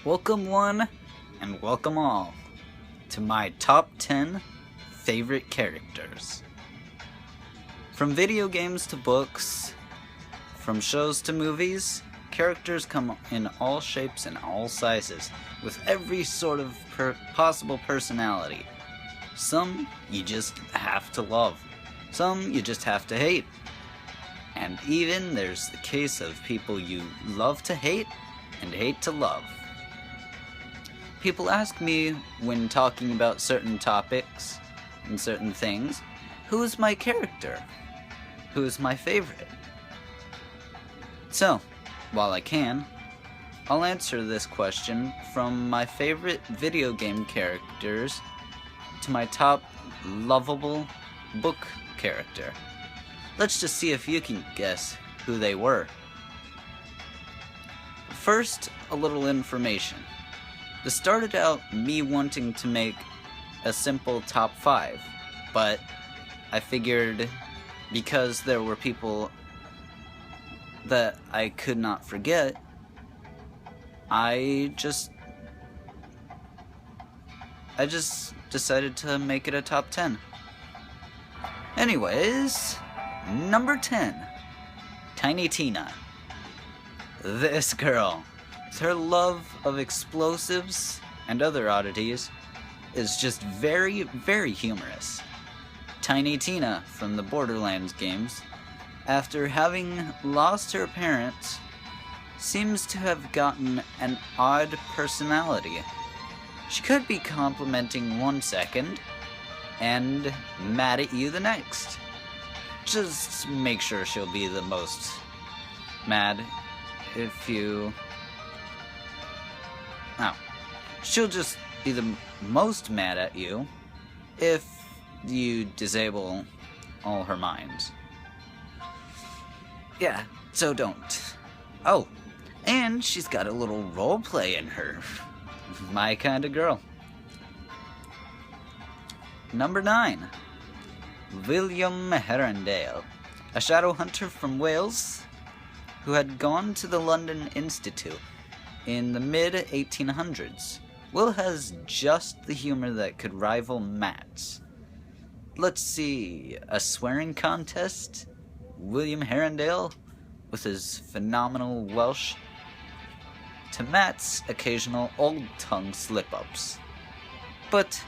Welcome one, and welcome all, to my top 10 favorite characters. From video games to books, from shows to movies, characters come in all shapes and all sizes, with every sort of possible personality. Some you just have to love, some you just have to hate. And even there's the case of people you love to hate and hate to love. People ask me when talking about certain topics and certain things, who is my character? Who is my favorite? So, while I can, I'll answer this question from my favorite video game characters to my top lovable book character. Let's just see if you can guess who they were. First, a little information. This started out me wanting to make a simple top 5, but I figured because there were people that I could not forget, I just decided to make it a top 10. Anyways, number 10, Tiny Tina. This girl, with her love of explosives and other oddities, is just very, very humorous. Tiny Tina from the Borderlands games, after having lost her parents, seems to have gotten an odd personality. She could be complimenting one second and mad at you the next. Just make sure she'll be the most mad if you... Oh. She'll just be the most mad at you if you disable all her minds. Yeah, so don't. Oh, and she's got a little roleplay in her. My kind of girl. Number 9. William Herondale, a shadow hunter from Wales who had gone to the London Institute in the mid-1800s. Will has just the humor that could rival Matt's. Let's see, a swearing contest? William Herondale, with his phenomenal Welsh, to Matt's occasional old tongue slip-ups. But,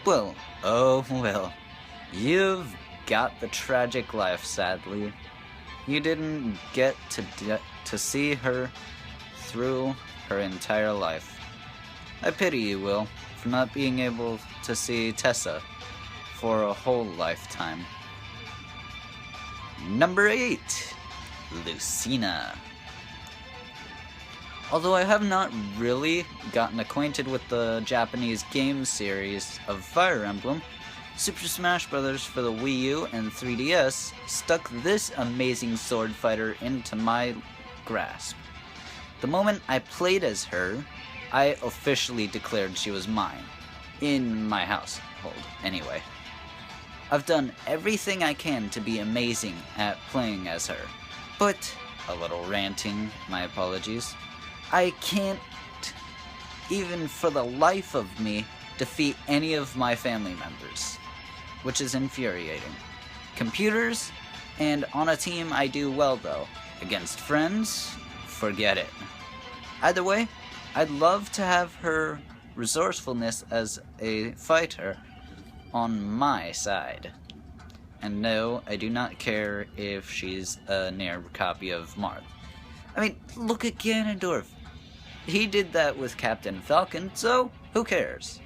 well, oh well, you've got the tragic life, sadly. You didn't get to see her through her entire life. I pity you, Will, for not being able to see Tessa for a whole lifetime. Number 8. Lucina. Although I have not really gotten acquainted with the Japanese game series of Fire Emblem, Super Smash Bros. For the Wii U and 3DS stuck this amazing sword fighter into my grasp. The moment I played as her, I officially declared she was mine. In my household, anyway. I've done everything I can to be amazing at playing as her, but, a little ranting, my apologies, I can't, even for the life of me, defeat any of my family members, which is infuriating. Computers, and on a team I do well though. Against friends, forget it. Either way, I'd love to have her resourcefulness as a fighter on my side. And no, I do not care if she's a near copy of Marth. I mean, look at Ganondorf. He did that with Captain Falcon, so who cares?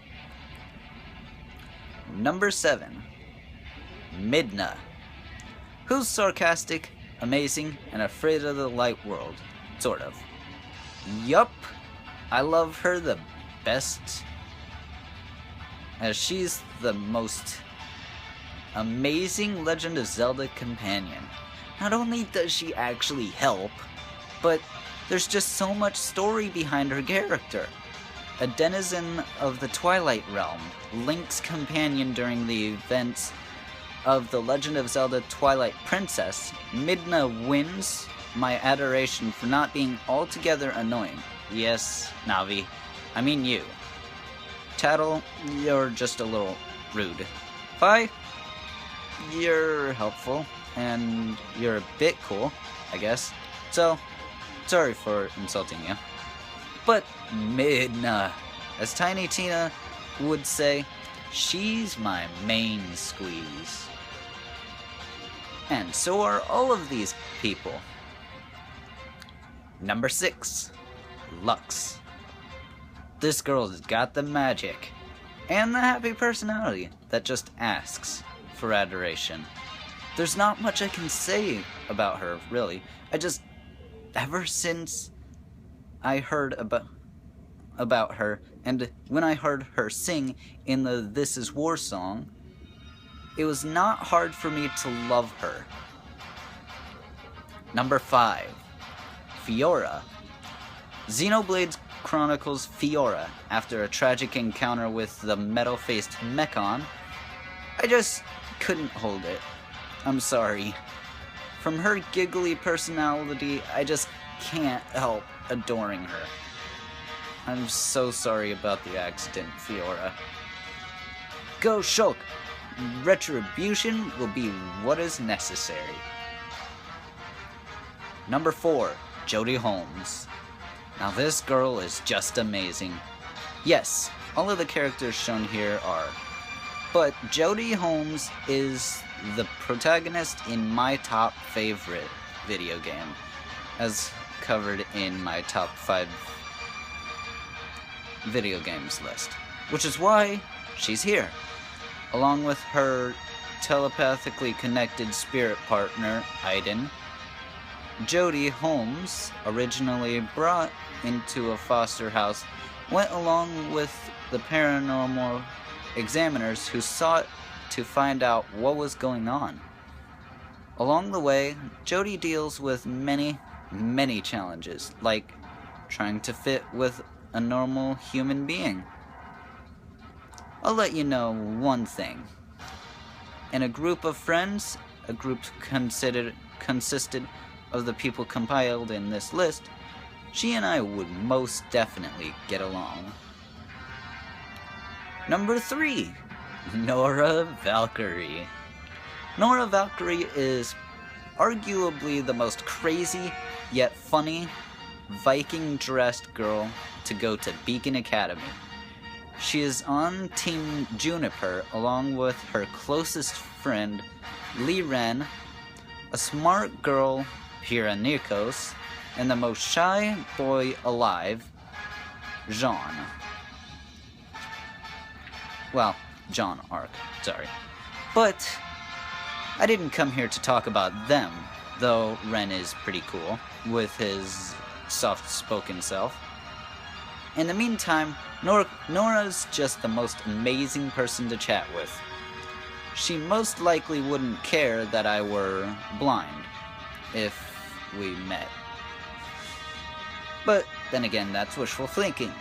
Number 7. Midna. Who's sarcastic, amazing, and afraid of the light world. Sort of. Yup. I love her the best, as she's the most amazing Legend of Zelda companion. Not only does she actually help, but there's just so much story behind her character. A denizen of the Twilight Realm, Link's companion during the events of The Legend of Zelda Twilight Princess, Midna wins my adoration for not being altogether annoying. Yes, Navi, I mean you. Tattle, you're just a little rude. Fi, you're helpful, and you're a bit cool, I guess. So, sorry for insulting you. But Midna, as Tiny Tina would say, she's my main squeeze. And so are all of these people. Number 6, Lux. This girl's got the magic and the happy personality that just asks for adoration. There's not much I can say about her, really. Ever since I heard about her, and when I heard her sing in the This Is War song, it was not hard for me to love her. Number 5, Fiora. Xenoblade Chronicles Fiora, after a tragic encounter with the metal-faced Mechon, I just couldn't hold it. I'm sorry. From her giggly personality, I just can't help adoring her. I'm so sorry about the accident, Fiora. Go Shulk! Retribution will be what is necessary. Number 4, Jodie Holmes. Now this girl is just amazing. Yes, all of the characters shown here are. But Jodie Holmes is the protagonist in my top favorite video game, as covered in my top 5 video games list. Which is why she's here, along with her telepathically connected spirit partner, Aiden. Jodie Holmes, originally brought into a foster house, went along with the paranormal examiners who sought to find out what was going on. Along the way, Jodie deals with many, many challenges, like trying to fit with a normal human being. I'll let you know one thing. In a group of friends, a group consisted of the people compiled in this list, she and I would most definitely get along. Number 3, Nora Valkyrie. Nora Valkyrie is arguably the most crazy yet funny Viking-dressed girl to go to Beacon Academy. She is on Team Juniper along with her closest friend, Lee Ren, a smart girl, Pyrrha Nikos, and the most shy boy alive, Jean. Well, John Arc, sorry. But I didn't come here to talk about them, though Ren is pretty cool, with his soft-spoken self. In the meantime, Nora's just the most amazing person to chat with. She most likely wouldn't care that I were blind if we met. But then again, that's wishful thinking.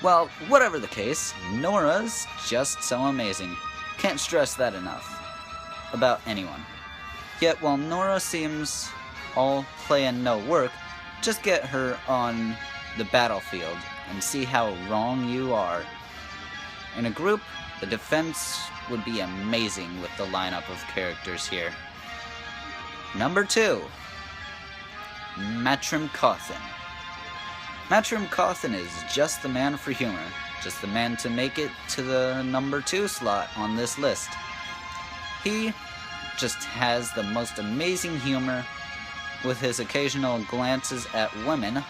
Well, whatever the case, Nora's just so amazing. Can't stress that enough. About anyone. Yet while Nora seems all play and no work, just get her on the battlefield and see how wrong you are. In a group, the defense would be amazing with the lineup of characters here. Number 2, Matrim Cawthon. Matrim Cawthon is just the man for humor, just the man to make it to the number 2 slot on this list. He just has the most amazing humor, with his occasional glances at women,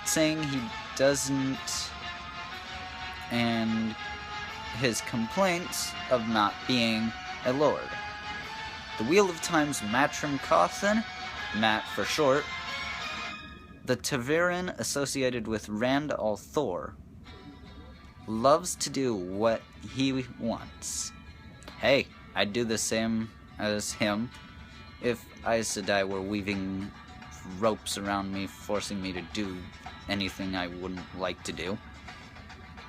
saying he doesn't, and his complaints of not being a lord. The Wheel of Time's Matrim Cawthon, Matt for short, the Taviran associated with Rand al'Thor, loves to do what he wants. Hey, I'd do the same as him if Aes Sedai were weaving ropes around me, forcing me to do anything I wouldn't like to do.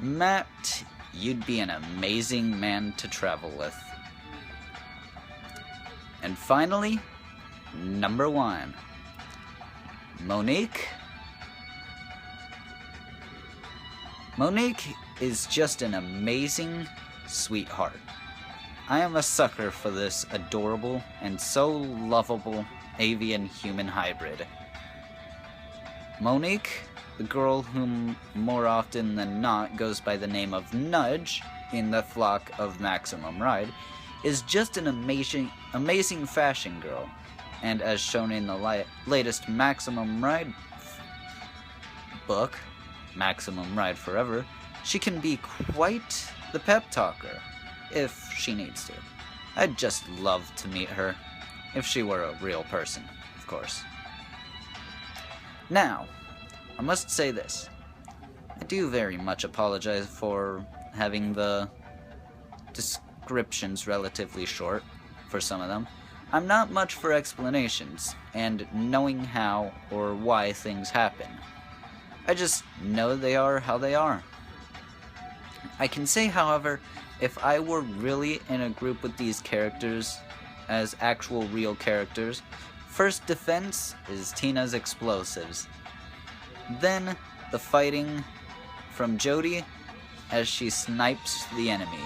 Matt, you'd be an amazing man to travel with. And finally, number 1, Monique Monique is just an amazing sweetheart. I am a sucker for this adorable and so lovable avian-human hybrid. Monique, the girl whom more often than not goes by the name of Nudge in the flock of Maximum Ride, is just an amazing fashion girl, and as shown in the latest Maximum Ride book, Maximum Ride Forever, she can be quite the pep talker, if she needs to. I'd just love to meet her, if she were a real person, of course. Now, I must say this. I do very much apologize for having the descriptions relatively short for some of them. I'm not much for explanations and knowing how or why things happen. I just know they are how they are. I can say, however, if I were really in a group with these characters as actual real characters, first defense is Tina's explosives. Then the fighting from Jody as she snipes the enemy.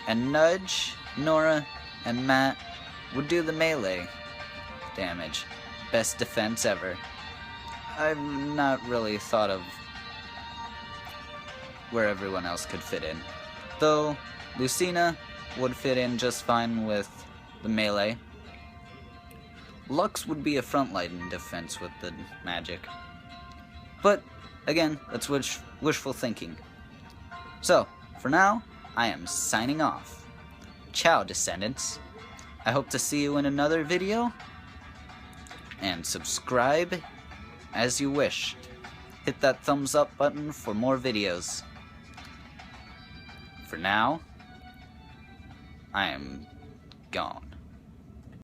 And Nudge, Nora, and Matt would do the melee damage. Best defense ever. I've not really thought of where everyone else could fit in. Though Lucina would fit in just fine with the melee. Lux would be a frontline defense with the magic. But, again, that's wishful thinking. So, for now, I am signing off. Ciao, Descendants. I hope to see you in another video. And subscribe as you wish. Hit that thumbs up button for more videos. For now, I am gone.